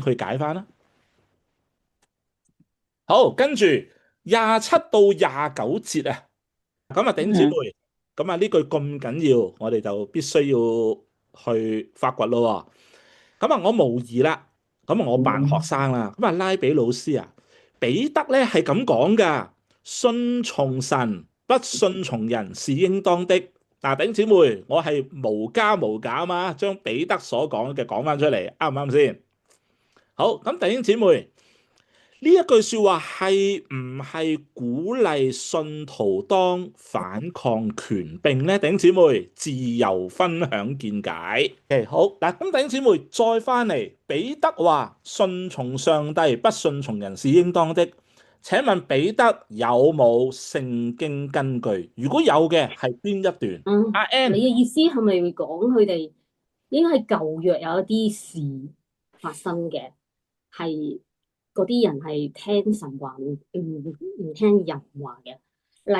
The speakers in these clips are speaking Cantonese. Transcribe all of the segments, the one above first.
去解翻啦。好，跟住27到29節啊，咁啊頂姊嗯妹，咁啊呢句咁緊要，我哋就必須要去發掘咯喎。咁啊，我模擬啦，咁啊我扮學生啦，咁啊拉比老師啊，彼得咧係咁講噶，信從神，不信從人是應當的。嗱，頂姊妹，我係無加無減啊嘛，將彼得所講嘅講翻出嚟，啱唔啱先？好，咁弟兄姊妹。呢一句說話係唔係鼓勵信徒當反抗權柄呢？弟兄姊妹自由分享見解。OK，好嗱，咁弟兄姊妹再翻嚟，彼得話信從上帝，不信從人是應當的。請問彼得有冇聖經根據？如果有嘅，係邊一段？阿 你 N 嘅意思係咪會講佢哋應該係舊約有一啲事發生嘅，係嗰啲人係聽神話唔聽人話嘅？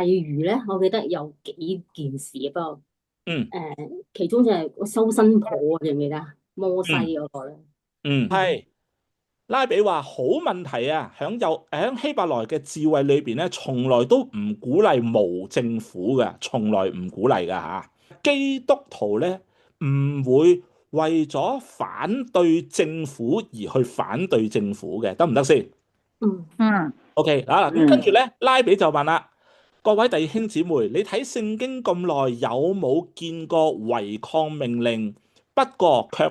例如咧，我記得有幾件事，不過嗯其中就係個收生婆啊，記唔記得摩西嗯嗰個咧？係。拉比話好問題啊！響希伯來嘅智慧裏邊咧，從來都唔鼓勵無政府嘅，從來唔鼓勵噶嚇。基督徒咧唔會為咗反對政府而去反對政府嘅，得唔得先嗯嗯？OK 嗱，咁跟嗯住咧，拉比就問啦：各位弟兄姊妹，你睇聖經咁耐，有冇見過違抗命令，不過卻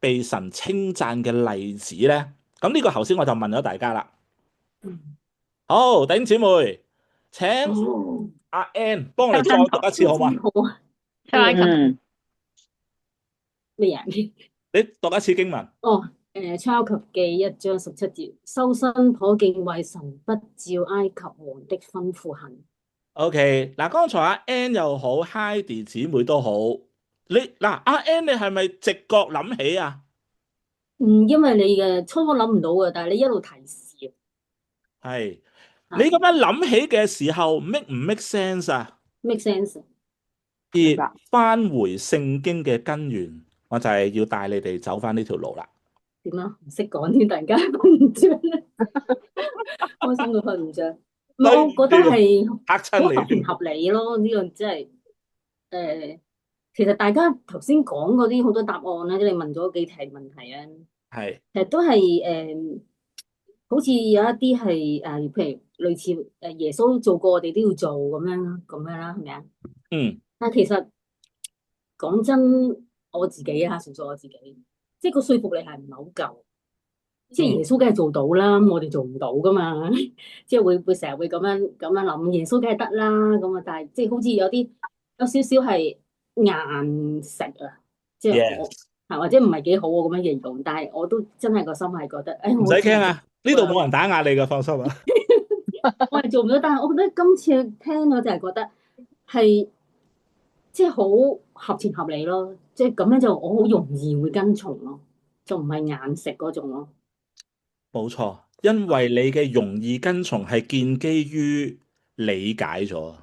被神稱讚嘅例子咧？咁呢個頭先我就問咗大家啦。嗯，好，弟兄姊妹，請哦，阿 N 幫我哋再收生婆，讀一次好嘛？好啊，出埃及記誒嘅咩嘢？你讀一次經文。哦，出埃及記1章17節，收生婆敬畏神，不照埃及王的吩咐行。OK，嗱，剛才阿 N 又好，Heidi 姊妹都好，阿 N 你係咪直覺諗起啊？嗯，因為你嘅初初諗唔到嘅，但係你一路提示係，你啊，咁樣諗起嘅時候，make 唔 make sense 啊？make sense。而明白。翻回聖經嘅根源，我就係要帶你哋走翻呢條路啦。點啊？唔識講添，突然間瞓唔着咧，開心到瞓唔着。唔係，對唔我覺得住，係嚇好親你添。合情合理咯。呢個真係誒，其實大家頭先講嗰啲好多答案咧，即係你問咗幾題問題啊，係，其實都係好似有一啲係譬如類似耶穌做過，我哋都要做咁樣啦，係咪啊？嗯但係其實講真，我自己啊，純屬我自己，即係個說服力係唔係好夠。即係耶嗯，穌梗係做到啦，我哋做唔到噶嘛。即係會成日會咁樣諗，耶穌梗係得啦咁啊。但係即係好似有少少係硬食啊，即係我，yes，或者唔係幾好啊咁樣形容。但係我都真係個心係覺得，誒，唔使我真係做驚啊，呢唔到啊。度冇人打壓你嘅，放心啊。我係做唔到，但係我覺得今次聽我就係覺得係即係好合情合理咯。即係咁樣就我好容易會跟從咯，就唔係硬食嗰種咯。冇錯，因為你嘅容易跟從係建基於理解咗。